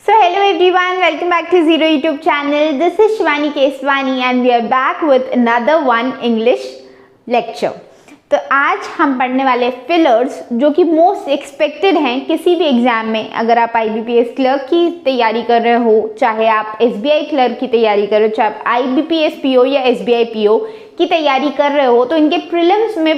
So hello everyone, welcome back to Zero YouTube channel. This is Shivani Keswani and we are back with another one English lecture. तो आज हम पढ़ने वाले fillers जो कि most expected हैं किसी भी एग्जाम में. अगर आप IBPS क्लर्क की तैयारी कर रहे हो, चाहे आप SBI क्लर्क की तैयारी कर रहे हो, चाहे आप IBPS PO या SBI PO की तैयारी कर रहे हो, तो इनके प्रीलिम्स में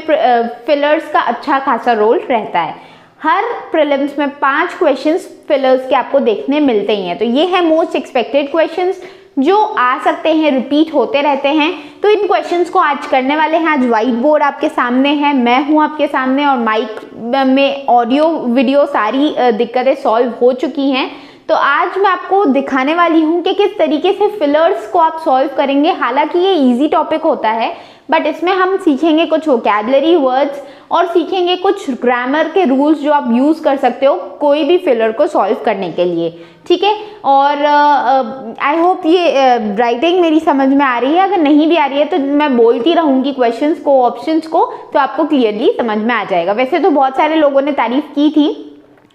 फिलर्स का अच्छा खासा रोल रहता है. हर प्रीलिम्स में 5 क्वेश्चंस फिलर्स के आपको देखने मिलते ही हैं. तो ये है मोस्ट एक्सपेक्टेड क्वेश्चंस जो आ सकते हैं, रिपीट होते रहते हैं. तो इन क्वेश्चंस को आज करने वाले हैं. आज व्हाइट बोर्ड आपके सामने है, मैं हूं आपके सामने और माइक में ऑडियो वीडियो सारी दिक्कतें सॉल्व हो चुकी हैं. तो आज मैं आपको दिखाने वाली हूं कि किस तरीके से फिलर्स को आप सॉल्व करेंगे. हालांकि ये इजी टॉपिक होता है बट इसमें हम सीखेंगे कुछ वोकैबुलरी वर्ड्स और सीखेंगे कुछ ग्रामर के रूल्स जो आप यूज़ कर सकते हो कोई भी फिलर को सॉल्व करने के लिए. ठीक है, और आई होप ये राइटिंग मेरी समझ में आ रही है. अगर नहीं भी आ रही है तो मैं बोलती रहूँगी क्वेश्चंस को, ऑप्शंस को, तो आपको क्लियरली समझ में आ जाएगा. वैसे तो बहुत सारे लोगों ने तारीफ की थी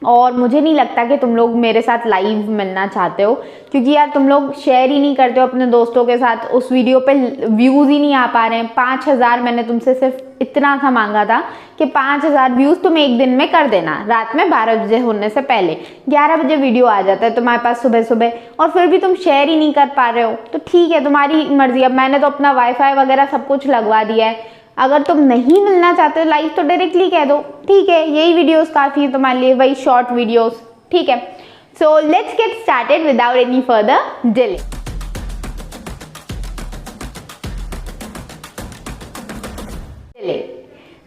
और मुझे नहीं लगता कि तुम लोग मेरे साथ लाइव मिलना चाहते हो, क्योंकि यार तुम लोग शेयर ही नहीं करते हो अपने दोस्तों के साथ. उस वीडियो पे व्यूज़ ही नहीं आ पा रहे हैं. 5000 मैंने तुमसे सिर्फ इतना सा मांगा था कि 5000 व्यूज़ तुम एक दिन में कर देना. रात में 12 बजे होने से पहले 11 बजे वीडियो आ जाता है तुम्हारे पास सुबह सुबह, और फिर भी तुम शेयर ही नहीं कर पा रहे हो. तो ठीक है, तुम्हारी मर्जी. अब मैंने तो अपना वाईफाई वगैरह सब कुछ लगवा दिया है. अगर तुम नहीं मिलना चाहते हो लाइव तो डायरेक्टली कह दो. ठीक है, यही वीडियोस काफ़ी है तुम्हारे लिए, वही शॉर्ट वीडियोस. ठीक है, सो let's get started without any further delay.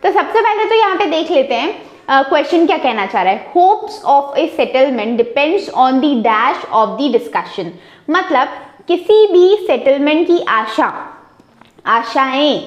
तो सबसे पहले तो यहाँ पे देख लेते हैं क्वेश्चन क्या कहना चाह रहा है. Hopes of A settlement depends on the dash of the discussion. मतलब किसी भी सेटलमेंट की आशाएं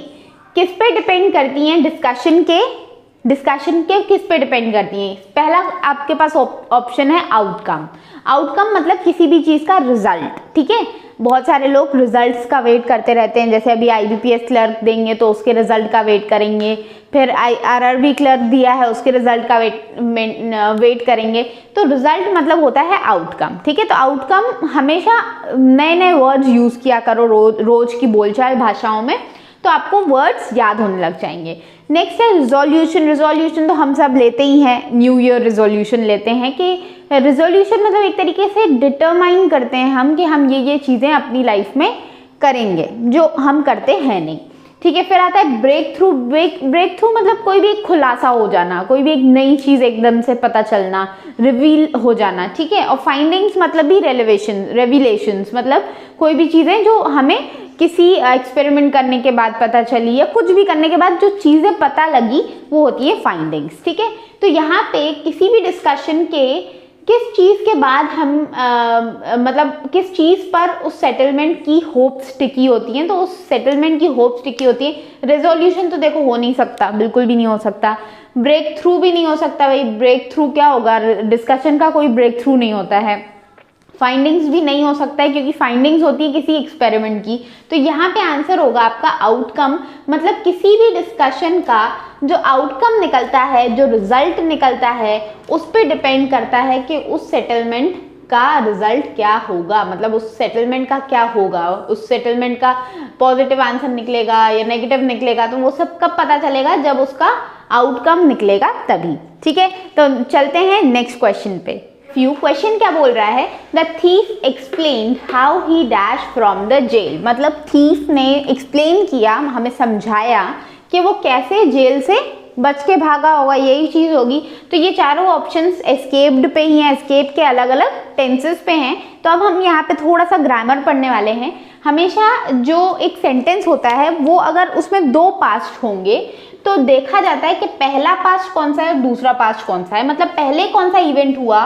किस पे डिपेंड करती हैं? डिस्कशन के किस पे डिपेंड करती हैं? पहला आपके पास ऑप्शन है आउटकम. आउटकम मतलब किसी भी चीज़ का रिजल्ट. ठीक है, बहुत सारे लोग रिजल्ट्स का वेट करते रहते हैं. जैसे अभी IBPS क्लर्क देंगे तो उसके रिजल्ट का वेट करेंगे, फिर RRB क्लर्क दिया है उसके रिजल्ट का वेट करेंगे. तो रिजल्ट मतलब होता है आउटकम. ठीक है, तो आउटकम हमेशा नए नए वर्ड्स यूज़ किया करो रोज की बोलचाल भाषाओं में, तो आपको वर्ड्स याद होने लग जाएंगे. नेक्स्ट है रिजोल्यूशन. रिजोल्यूशन तो हम सब लेते ही हैं, न्यू ईयर रिजोल्यूशन लेते हैं. कि रिजोल्यूशन मतलब एक तरीके से डिटरमाइन करते हैं हम कि हम ये चीज़ें अपनी लाइफ में करेंगे जो हम करते हैं नहीं. ठीक है, फिर आता है ब्रेक थ्रू. ब्रेक थ्रू मतलब कोई भी एक खुलासा हो जाना, कोई भी एक नई चीज़ एकदम से पता चलना, रिवील हो जाना. ठीक है, और फाइंडिंग्स मतलब भी रेविलेशंस मतलब कोई भी चीज़ें जो हमें किसी एक्सपेरिमेंट करने के बाद पता चली या कुछ भी करने के बाद जो चीज़ें पता लगी वो होती है फाइंडिंग्स. ठीक है, तो यहाँ पे किसी भी डिस्कशन के किस चीज़ के बाद हम मतलब किस चीज़ पर उस सेटलमेंट की होप्स टिकी होती हैं, तो उस सेटलमेंट की होप्स टिकी होती है. रेजोल्यूशन तो देखो हो नहीं सकता, बिल्कुल भी नहीं हो सकता. ब्रेक थ्रू भी नहीं हो सकता. भाई ब्रेक थ्रू क्या होगा? डिस्कशन का कोई ब्रेक थ्रू नहीं होता है. फाइंडिंग्स भी नहीं हो सकता है क्योंकि फाइंडिंग्स होती है किसी एक्सपेरिमेंट की. तो यहाँ पे आंसर होगा आपका आउटकम. मतलब किसी भी डिस्कशन का जो आउटकम निकलता है, जो रिजल्ट निकलता है, उस पर डिपेंड करता है कि उस सेटलमेंट का रिजल्ट क्या होगा. मतलब उस सेटलमेंट का क्या होगा, उस सेटलमेंट का पॉजिटिव आंसर निकलेगा या नेगेटिव निकलेगा, तो वो सब कब पता चलेगा? जब उसका आउटकम निकलेगा तभी. ठीक है, तो चलते हैं नेक्स्ट क्वेश्चन पे. क्वेश्चन क्या बोल रहा है? The thief explain how he dash from the jail. मतलब थीफ ने एक्सप्लेन किया, हमें समझाया कि वो कैसे जेल से बच के भागा होगा. यही चीज़ होगी. तो ये चारों ऑप्शंस एस्केप्ड पे ही हैं, एस्केप के अलग अलग टेंसेस पे हैं. तो अब हम यहाँ पे थोड़ा सा ग्रामर पढ़ने वाले हैं. हमेशा जो एक सेंटेंस होता है वो अगर उसमें 2 पास्ट होंगे तो देखा जाता है कि पहला पास्ट कौन सा है और दूसरा पास्ट कौन सा है. मतलब पहले कौन सा इवेंट हुआ,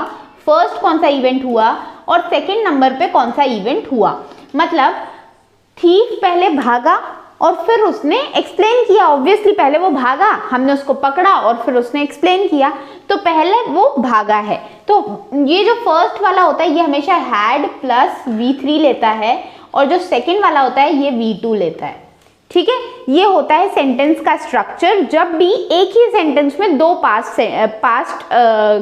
फर्स्ट कौन सा इवेंट हुआ और सेकंड नंबर पे कौन सा इवेंट हुआ. मतलब थीफ पहले भागा और फिर उसने एक्सप्लेन किया. ऑब्वियसली पहले वो भागा, हमने उसको पकड़ा और फिर उसने एक्सप्लेन किया, तो पहले वो भागा है. तो ये जो फर्स्ट वाला होता है ये हमेशा हैड प्लस V3 लेता है और जो सेकंड वाला होता है ये V2 लेता है. ठीक है, ये होता है सेंटेंस का स्ट्रक्चर जब भी एक ही सेंटेंस में 2 पास्ट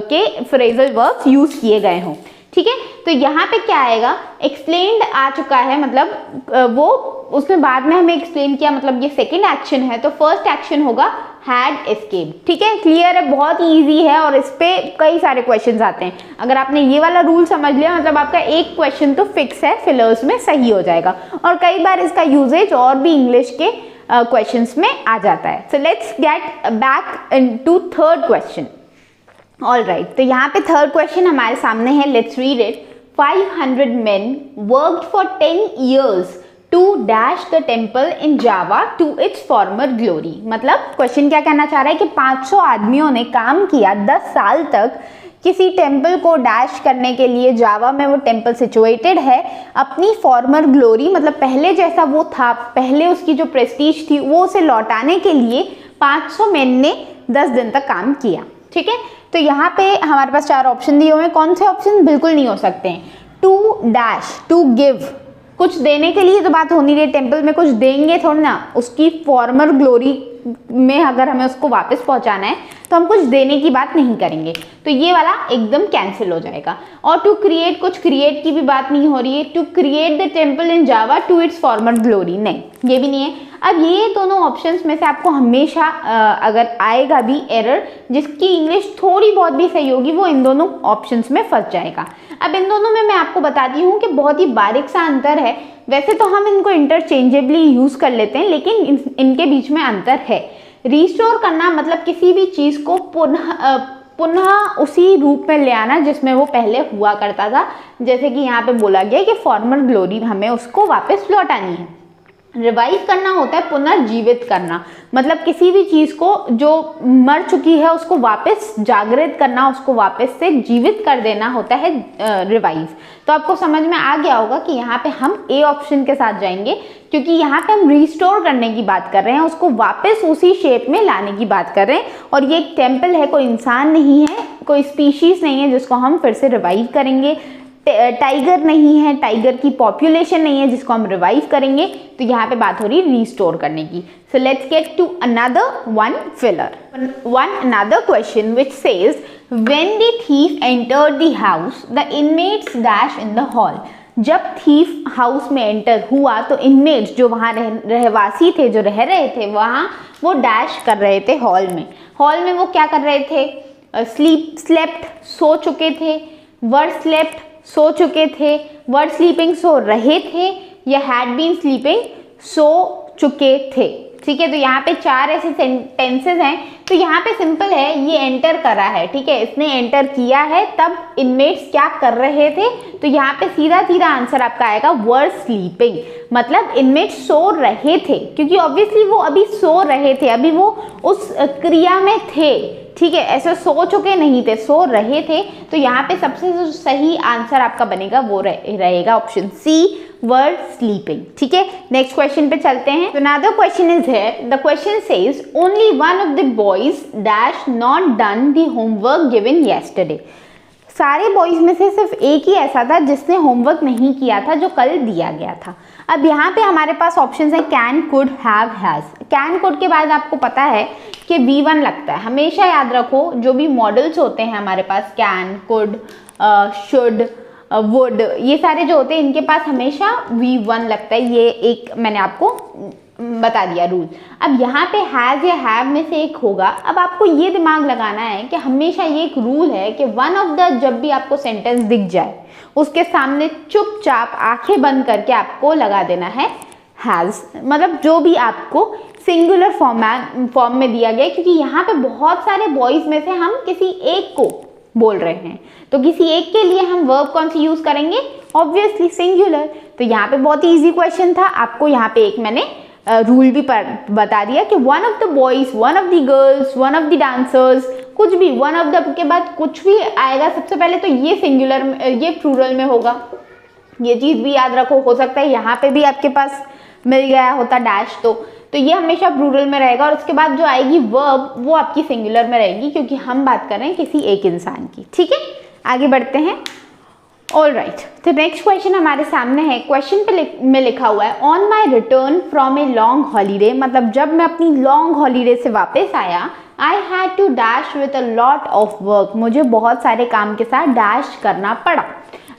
के फ्रेजल वर्ब्स यूज किए गए हों. ठीक है, तो यहाँ पे क्या आएगा, एक्सप्लेन्ड आ चुका है, मतलब वो उसमें बाद में हमें एक्सप्लेन किया, मतलब ये सेकेंड एक्शन है, तो फर्स्ट एक्शन होगा हैड एस्केप्ड। ठीक है, क्लियर है, बहुत ही ईजी है और इस पे कई सारे क्वेश्चंस आते हैं। अगर आपने ये वाला रूल समझ लिया मतलब आपका एक क्वेश्चन तो फिक्स है, फिलर्स में सही हो जाएगा। और कई बार इसका यूजेज और भी इंग्लिश के क्वेश्चंस में आ जाता है। सो let's get back into third question. All right, तो यहाँ पे थर्ड क्वेश्चन हमारे सामने है, let's read it. 500 men worked for 10 years to dash the temple in Java to its former glory। मतलब क्वेश्चन क्या कहना चाह रहा है कि 500 आदमियों ने काम किया 10 साल तक किसी टेम्पल को डैश करने के लिए। जावा में वो टेम्पल सिचुएटेड है, अपनी फॉर्मर ग्लोरी मतलब पहले जैसा वो था, पहले उसकी जो प्रेस्टीज थी वो उसे लौटाने के लिए 500 मैन ने 10 दिन तक काम किया। ठीक है, तो यहाँ पे हमारे पास 4 ऑप्शन दिए हुए हैं। कौन से ऑप्शन बिल्कुल नहीं हो सकते हैं? टू डैश, टू गिव, कुछ देने के लिए तो बात हो नहीं रही, टेम्पल में कुछ देंगे थोड़ा ना, उसकी फॉर्मर ग्लोरी में अगर हमें उसको वापस पहुंचाना है तो हम कुछ देने की बात नहीं करेंगे, तो ये वाला एकदम कैंसिल हो जाएगा। और टू क्रिएट, कुछ क्रिएट की भी बात नहीं हो रही है। To create the temple in Java to its former glory, नहीं, ये भी नहीं है। अब ये दोनों ऑप्शंस में से आपको हमेशा अगर आएगा भी एरर, जिसकी इंग्लिश थोड़ी बहुत भी सही होगी वो इन दोनों ऑप्शंस में फंस जाएगा। अब इन दोनों में मैं आपको बताती हूँ कि बहुत ही बारीक सा अंतर है। वैसे तो हम इनको इंटरचेंजेबली यूज कर लेते हैं, लेकिन इनके बीच में अंतर है। रिस्टोर करना मतलब किसी भी चीज को पुनः उसी रूप में ले आना जिसमें वो पहले हुआ करता था। जैसे कि यहाँ पे बोला गया कि फॉर्मर ग्लोरी हमें उसको वापस लौटानी है। रिवाइव करना होता है पुनर्जीवित करना, मतलब किसी भी चीज को जो मर चुकी है उसको वापस जागृत करना, उसको वापस से जीवित कर देना होता है रिवाइव। तो आपको समझ में आ गया होगा कि यहाँ पे हम ए ऑप्शन के साथ जाएंगे, क्योंकि यहाँ पे हम रिस्टोर करने की बात कर रहे हैं, उसको वापस उसी शेप में लाने की बात कर रहे हैं। और ये एक टेम्पल है, कोई इंसान नहीं है, कोई स्पीशीज नहीं है जिसको हम फिर से रिवाइव करेंगे। टाइगर नहीं है, टाइगर की पॉपुलेशन नहीं है जिसको हम रिवाइव करेंगे। तो यहाँ पे बात हो रही है रिस्टोर करने की। So let's get to another one filler, another question which says when the thief entered the house the inmates dash in the hall. जब थीफ हाउस में एंटर हुआ तो इनमेट्स जो वहाँ रहवासी थे, जो रह रहे थे वहाँ, वो डैश कर रहे थे हॉल में। हॉल में वो क्या कर रहे थे? स्लेप्ट, सो चुके थे। वर स्लेप्ट, सो चुके थे। वर स्लीपिंग, सो रहे थे। या हैड बीन स्लीपिंग, सो चुके थे। ठीक है, तो यहाँ पे 4 ऐसे टेंसेस हैं। तो यहाँ पे सिंपल है, ये एंटर करा है, ठीक है, इसने एंटर किया है, तब इनमेट्स क्या कर रहे थे? तो यहाँ पे सीधा सीधा आंसर आपका आएगा वर स्लीपिंग, मतलब इनमेट्स सो रहे थे, क्योंकि ऑब्वियसली वो अभी सो रहे थे, अभी वो उस क्रिया में थे। ठीक है, ऐसे सो चुके नहीं थे, सो रहे थे। तो यहाँ पे सबसे जो सही आंसर आपका बनेगा वो रहेगा ऑप्शन सी, वर स्लीपिंग। ठीक है, नेक्स्ट क्वेश्चन पे चलते हैं। तो another question is here, the question says only one of the boys dash not done the homework given yesterday. सारे बॉयज में से सिर्फ एक ही ऐसा था जिसने होमवर्क नहीं किया था जो कल दिया गया था। अब यहाँ पे हमारे पास ऑप्शन है can, could, have, has. Can, could के बाद आपको पता है कि V1 लगता है। हमेशा याद रखो, जो भी मॉडल्स होते हैं हमारे पास, कैन, कुड, शुड, वुड, ये सारे जो होते हैं इनके पास हमेशा V1 लगता है। ये एक मैंने आपको बता दिया रूल। अब यहाँ पे हैज या हैव में से एक होगा। अब आपको ये दिमाग लगाना है कि हमेशा ये एक रूल है कि वन ऑफ द, जब भी आपको सेंटेंस दिख जाए उसके सामने चुपचाप आंखें बंद करके आपको लगा देना है हैज, मतलब जो भी आपको सिंगुलर फॉर्म में दिया गया, क्योंकि यहाँ पे बहुत सारे बॉयज में से हम किसी एक को बोल रहे हैं, तो किसी एक के लिए हम वर्ब कौन सी यूज करेंगे? Obviously singular. तो यहाँ पे बहुत ही इजी क्वेश्चन था। आपको यहाँ पे एक मैंने रूल भी बता दिया कि one of the boys, one of the girls, one of the dancers, कुछ भी वन ऑफ द के बाद कुछ भी आएगा सबसे पहले तो ये सिंगुलर, ये प्लूरल में होगा। ये चीज भी याद रखो। हो सकता है यहाँ पे भी आपके पास मिल गया होता डैश, तो ये हमेशा प्लूरल में रहेगा। और उसके बाद जो आएगी वर्ब वो आपकी सिंगुलर में रहेगी, क्योंकि हम बात कर रहे हैं किसी एक इंसान की। ठीक है, आगे बढ़ते हैं। ऑल राइट, तो नेक्स्ट क्वेश्चन हमारे सामने है। क्वेश्चन में लिखा हुआ है on my return from a long holiday, मतलब जब मैं अपनी लॉन्ग हॉलीडे से वापस आया, I had to dash with a lot of work, मुझे बहुत सारे काम के साथ डैश करना पड़ा।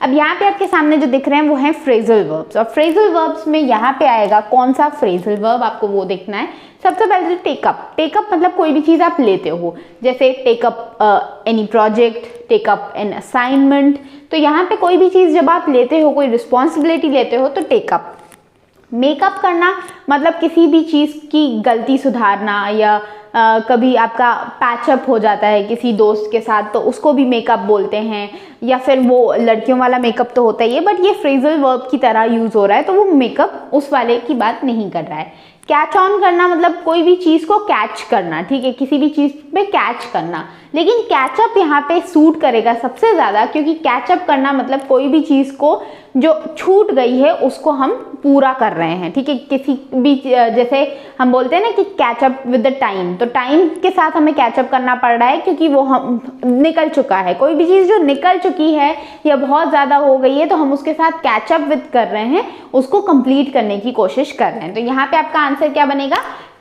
अब यहाँ पे आपके सामने जो दिख रहे हैं वो हैं फ्रेजल वर्ब्स, और फ्रेजल वर्ब्स में यहाँ पे आएगा कौन सा फ्रेजल वर्ब, आपको वो देखना है। सबसे पहले तो टेकअप, टेकअप मतलब कोई भी चीज़ आप लेते हो, जैसे take up any project, take up an assignment. तो यहाँ पे कोई भी चीज़ जब आप लेते हो, कोई रिस्पॉन्सिबिलिटी लेते हो तो टेकअप। मेकअप करना मतलब किसी भी चीज़ की गलती सुधारना, या कभी आपका पैचअप हो जाता है किसी दोस्त के साथ तो उसको भी मेकअप बोलते हैं, या फिर वो लड़कियों वाला मेकअप तो होता ही है बट ये फ्रेजल वर्ब की तरह यूज़ हो रहा है, तो वो मेकअप उस वाले की बात नहीं कर रहा है। कैच ऑन करना मतलब कोई भी चीज़ को कैच करना, ठीक है, किसी भी चीज़ पे कैच करना। लेकिन कैचअप यहाँ पे सूट करेगा सबसे ज़्यादा, क्योंकि कैचअप करना मतलब कोई भी चीज़ को जो छूट गई है उसको हम पूरा कर रहे हैं, ठीक है। किसी भी जैसे हम बोलते हैं ना कि कैचअप विद द टाइम, तो टाइम के साथ हमें कैचअप करना पड़ रहा है क्योंकि वो हम निकल चुका है। कोई भी चीज़ जो निकल चुकी है या बहुत ज़्यादा हो गई है तो हम उसके साथ कैचअप विद कर रहे हैं, उसको कंप्लीट करने की कोशिश कर रहे हैं। तो यहाँ पे आपका आंसर क्या बनेगा?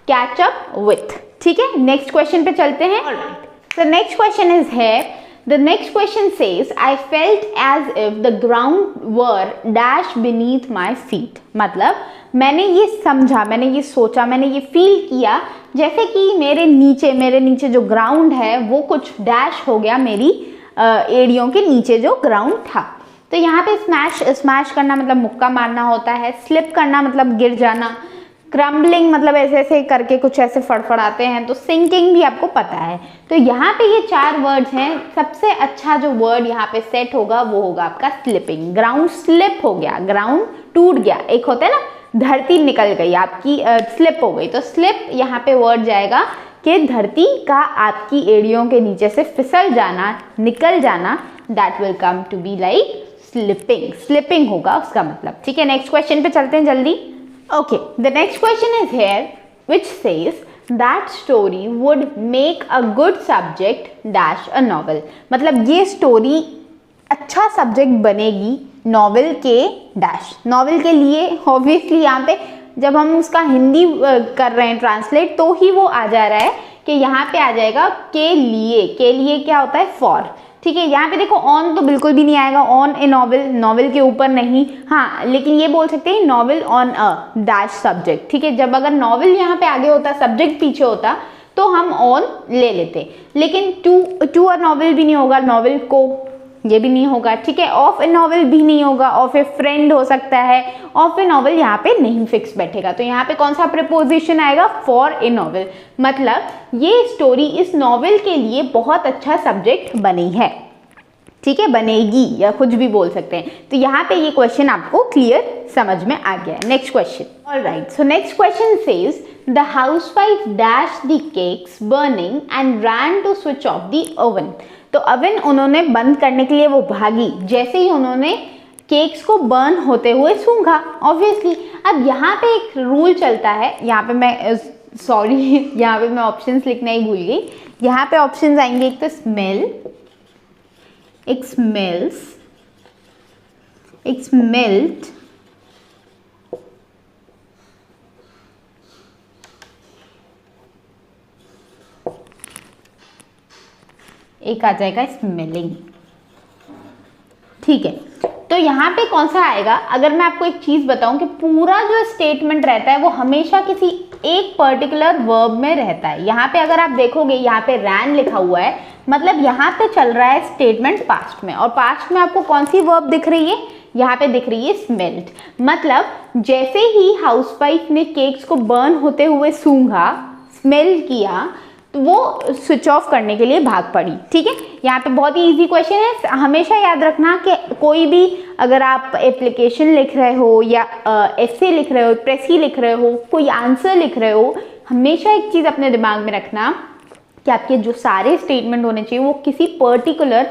कैचअप विथ, ठीक है। नेक्स्ट क्वेश्चन पे चलते हैं। The next question is here. The next question says, I felt as if the ground were dash beneath my feet. मतलब मैंने ये समझा, मैंने ये सोचा, मैंने ये फील किया जैसे कि मेरे नीचे जो ग्राउंड है वो कुछ डैश हो गया मेरी एड़ियों के नीचे जो ग्राउंड था। तो यहाँ पे स्मैश करना मतलब मुक्का मारना होता है, स्लिप करना मतलब गिर जाना, क्रम्बलिंग मतलब ऐसे ऐसे करके कुछ ऐसे फड़फड़ाते हैं, तो सिंकिंग भी आपको पता है। तो यहाँ पे ये 4 वर्ड्स हैं। सबसे अच्छा जो वर्ड यहाँ पे सेट होगा वो होगा आपका स्लिपिंग। ग्राउंड स्लिप हो गया, ग्राउंड टूट गया। एक होता है ना धरती निकल गई आपकी, स्लिप हो गई, तो स्लिप यहाँ पे वर्ड जाएगा कि धरती का आपकी एड़ियों के नीचे से फिसल जाना, निकल जाना, that will come to be like slipping. Slipping होगा उसका मतलब, ठीक है। नेक्स्ट क्वेश्चन पे चलते हैं जल्दी। Okay, the next question is here, which says that story would make a good subject dash a novel. मतलब ये स्टोरी अच्छा सब्जेक्ट बनेगी नॉवेल के डैश। नॉवेल के लिए ऑब्वियसली यहाँ पे जब हम उसका हिंदी कर रहे हैं ट्रांसलेट तो ही वो आ जा रहा है कि यहाँ पे आ जाएगा के लिए क्या होता है? फॉर, ठीक है। यहाँ पे देखो ऑन तो बिल्कुल भी नहीं आएगा, ऑन ए नॉवेल, नॉवेल के ऊपर नहीं। हाँ, लेकिन ये बोल सकते हैं novel on a dash subject, ठीक है। जब अगर नॉवेल यहाँ पे आगे होता, सब्जेक्ट पीछे होता तो हम ऑन ले लेते, लेकिन टू अ नॉवेल भी नहीं होगा, नॉवेल को ये भी नहीं होगा, ठीक है। ऑफ ए नॉवेल भी नहीं होगा, ऑफ ए फ्रेंड हो सकता है, ऑफ ए नॉवेल यहाँ पे नहीं फिक्स बैठेगा। तो यहाँ पे कौन सा प्रीपोजिशन आएगा? For a novel. मतलब ये स्टोरी इस नॉवेल के लिए बहुत अच्छा सब्जेक्ट बनी है, ठीक है, बनेगी या कुछ भी बोल सकते हैं। तो यहाँ पे ये क्वेश्चन आपको क्लियर समझ में आ गया है। Next question, alright. So next question says the housewife dash the cakes burning and ran to switch off the oven. तो ओवन उन्होंने बंद करने के लिए वो भागी, जैसे ही उन्होंने केक्स को बर्न होते हुए सूंघा ऑब्वियसली। अब यहाँ पे एक रूल चलता है, यहाँ पे मैं सॉरी यहाँ पे मैं ऑप्शंस लिखना ही भूल गई। यहाँ पे ऑप्शंस आएंगे, एक तो स्मेल, एक स्मेल्स, एक स्मेल्ट, एक आ जाएगा स्मेलिंग, ठीक है। तो यहाँ पे कौन सा आएगा? अगर मैं आपको एक चीज बताऊं कि पूरा जो स्टेटमेंट रहता है वो हमेशा किसी एक पर्टिकुलर वर्ब में रहता है। यहाँ पे अगर आप देखोगे यहाँ पे रैन लिखा हुआ है, मतलब यहाँ पे चल रहा है स्टेटमेंट पास्ट में, और पास्ट में आपको कौन सी वर्ब दिख रही है? यहाँ पे दिख रही है स्मेल्ट। मतलब जैसे ही हाउसवाइफ ने केक्स को बर्न होते हुए सूंघा, स्मेल किया, तो वो स्विच ऑफ करने के लिए भाग पड़ी, ठीक है। यहाँ पे बहुत ही इजी क्वेश्चन है, हमेशा याद रखना कि कोई भी अगर आप एप्लीकेशन लिख रहे हो या एसे लिख रहे हो, प्रेसी लिख रहे हो, कोई आंसर लिख रहे हो, हमेशा एक चीज़ अपने दिमाग में रखना कि आपके जो सारे स्टेटमेंट होने चाहिए वो किसी पर्टिकुलर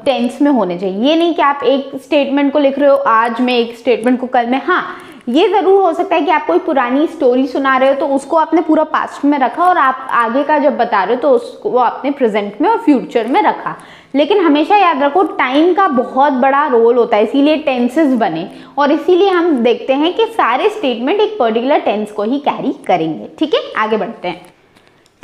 टेंस में होने चाहिए। ये नहीं कि आप एक स्टेटमेंट को लिख रहे हो आज में, एक स्टेटमेंट को कल में। हाँ, ये ज़रूर हो सकता है कि आप कोई पुरानी स्टोरी सुना रहे हो तो उसको आपने पूरा पास्ट में रखा और आप आगे का जब बता रहे हो तो उसको वो आपने प्रेजेंट में और फ्यूचर में रखा। लेकिन हमेशा याद रखो टाइम का बहुत बड़ा रोल होता है, इसीलिए टेंसेस बने, और इसीलिए हम देखते हैं कि सारे स्टेटमेंट एक पर्टिकुलर टेंस को ही कैरी करेंगे, ठीक है। आगे बढ़ते हैं,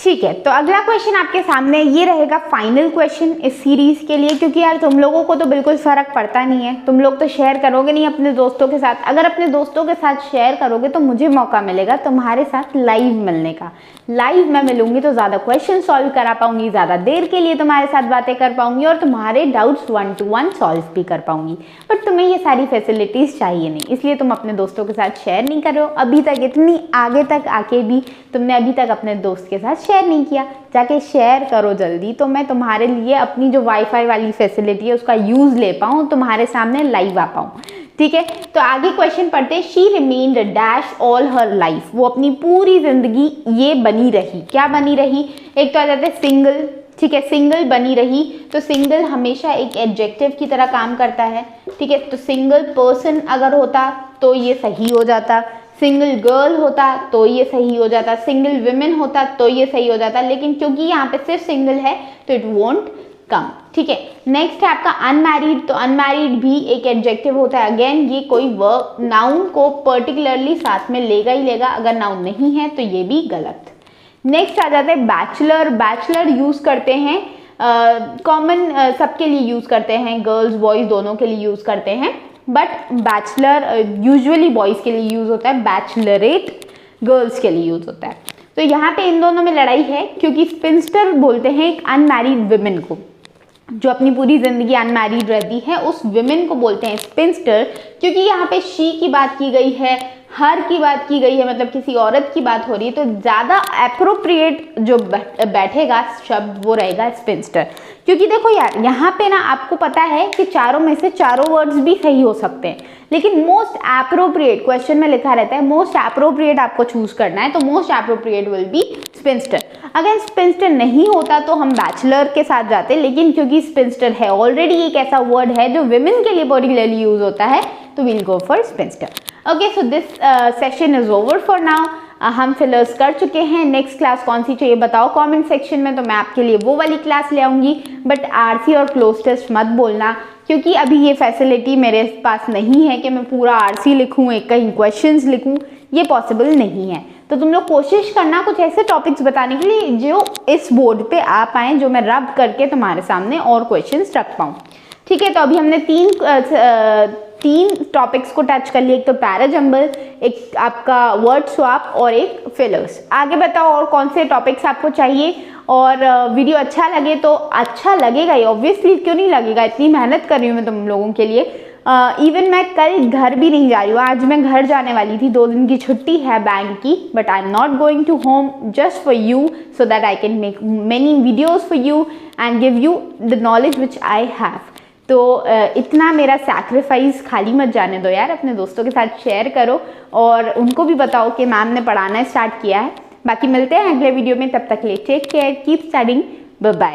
ठीक है, तो अगला क्वेश्चन आपके सामने ये रहेगा फाइनल क्वेश्चन इस सीरीज के लिए, क्योंकि यार तुम लोगों को तो बिल्कुल फर्क पड़ता नहीं है, तुम लोग तो शेयर करोगे नहीं अपने दोस्तों के साथ। अगर अपने दोस्तों के साथ शेयर करोगे तो मुझे मौका मिलेगा तुम्हारे साथ लाइव मिलने का। लाइव मैं मिलूंगी तो ज़्यादा क्वेश्चन सॉल्व करा पाऊंगी, ज़्यादा देर के लिए तुम्हारे साथ बातें कर पाऊंगी और तुम्हारे डाउट्स 1 to 1 सॉल्व भी कर पाऊंगी। बट तुम्हें ये सारी फैसिलिटीज़ चाहिए नहीं, इसलिए तुम अपने दोस्तों के साथ शेयर नहीं करो। अभी तक इतनी आगे तक आके भी तुमने अभी तक अपने दोस्त के साथ शेयर नहीं किया, जाके शेयर करो जल्दी, तो मैं तुम्हारे लिए अपनी जो वाईफाई वाली फैसिलिटी है उसका यूज़ ले पाऊँ, तुम्हारे सामने लाइव आ पाऊँ। ठीक है, तो आगे क्वेश्चन पढ़ते हैं। She remained dash all her life, वो अपनी पूरी जिंदगी ये बनी रही। क्या बनी रही? एक तो आ जाता है सिंगल। ठीक है, सिंगल बनी रही, तो सिंगल हमेशा एक एडजेक्टिव की तरह काम करता है। ठीक है, तो सिंगल पर्सन अगर होता तो ये सही हो जाता, सिंगल गर्ल होता तो ये सही हो जाता, सिंगल विमेन होता तो ये सही हो जाता, लेकिन क्योंकि यहाँ पे सिर्फ सिंगल है तो इट वोंट कम। ठीक है, नेक्स्ट है आपका अनमैरिड। तो अनमैरिड भी एक एडजेक्टिव होता है। अगेन ये कोई वर्ब नाउन को पर्टिकुलरली साथ में लेगा ही लेगा, अगर नाउन नहीं है तो ये भी गलत। नेक्स्ट आ जाता है बैचलर। बैचलर यूज करते हैं कॉमन सबके लिए यूज करते हैं, गर्ल्स बॉयज दोनों के लिए यूज करते हैं, बट बैचलर यूजुअली बॉयज के लिए यूज होता है, बैचलरेट गर्ल्स के लिए यूज होता है। तो यहाँ पे इन दोनों में लड़ाई है, क्योंकि स्पिंस्टर बोलते हैं एक अनमैरिड विमेन को, जो अपनी पूरी जिंदगी अनमैरिड रहती है, उस विमेन को बोलते हैं स्पिंस्टर। क्योंकि यहाँ पे शी की बात की गई है, हर की बात की गई है, मतलब किसी औरत की बात हो रही है, तो ज़्यादा एप्रोप्रिएट जो बैठेगा शब्द वो रहेगा स्पिंस्टर। क्योंकि देखो यार, यहाँ पे ना आपको पता है कि चारों में से चारों वर्ड्स भी सही हो सकते हैं, लेकिन मोस्ट एप्रोप्रिएट क्वेश्चन में लिखा रहता है, मोस्ट एप्रोप्रिएट आपको चूज करना है, तो most appropriate will be sphincter. अगर स्पिंस्टर नहीं होता तो हम बैचलर के साथ जाते, लेकिन क्योंकि स्पिंस्टर है ऑलरेडी एक ऐसा वर्ड है जो विमेन के लिए पर्टिकुलरली यूज होता है, तो we'll go for spinster. Okay, so this session is over for now. हम फिलर्स कर चुके हैं। नेक्स्ट क्लास कौन सी चाहिए बताओ कमेंट सेक्शन में, तो मैं आपके लिए वो वाली क्लास ले आऊँगी। बट आरसी और क्लोज टेस्ट मत बोलना, क्योंकि अभी ये फैसिलिटी मेरे पास नहीं है कि मैं पूरा आरसी लिखूँ, एक कहीं क्वेश्चंस लिखूँ, ये पॉसिबल नहीं है। तो तुम लोग कोशिश करना कुछ ऐसे टॉपिक्स बताने के लिए जो इस बोर्ड पे आ पाएँ, जो मैं रब करके तुम्हारे सामने और क्वेश्चंस रख पाऊँ। ठीक है, तो अभी हमने तीन टॉपिक्स को टच कर लिए, एक तो पैराजंबल, एक आपका वर्ड स्वैप और एक फिलर्स। आगे बताओ और कौन से टॉपिक्स आपको चाहिए, और वीडियो अच्छा लगे तो अच्छा लगेगा ही, ऑब्वियसली क्यों नहीं लगेगा, इतनी मेहनत कर रही हूँ मैं तुम लोगों के लिए। इवन मैं कल घर भी नहीं जा रही हूँ, आज मैं घर जाने वाली थी, 2 दिन की छुट्टी है बैंक की, but I am not going to home just for you, so that I can make many videos for you and give you the knowledge which I have. तो इतना मेरा सैक्रिफाइस खाली मत जाने दो यार, अपने दोस्तों के साथ शेयर करो और उनको भी बताओ कि मैम ने पढ़ाना स्टार्ट किया है। बाकी मिलते हैं अगले वीडियो में, तब तक के लिए take care, keep studying, bye bye.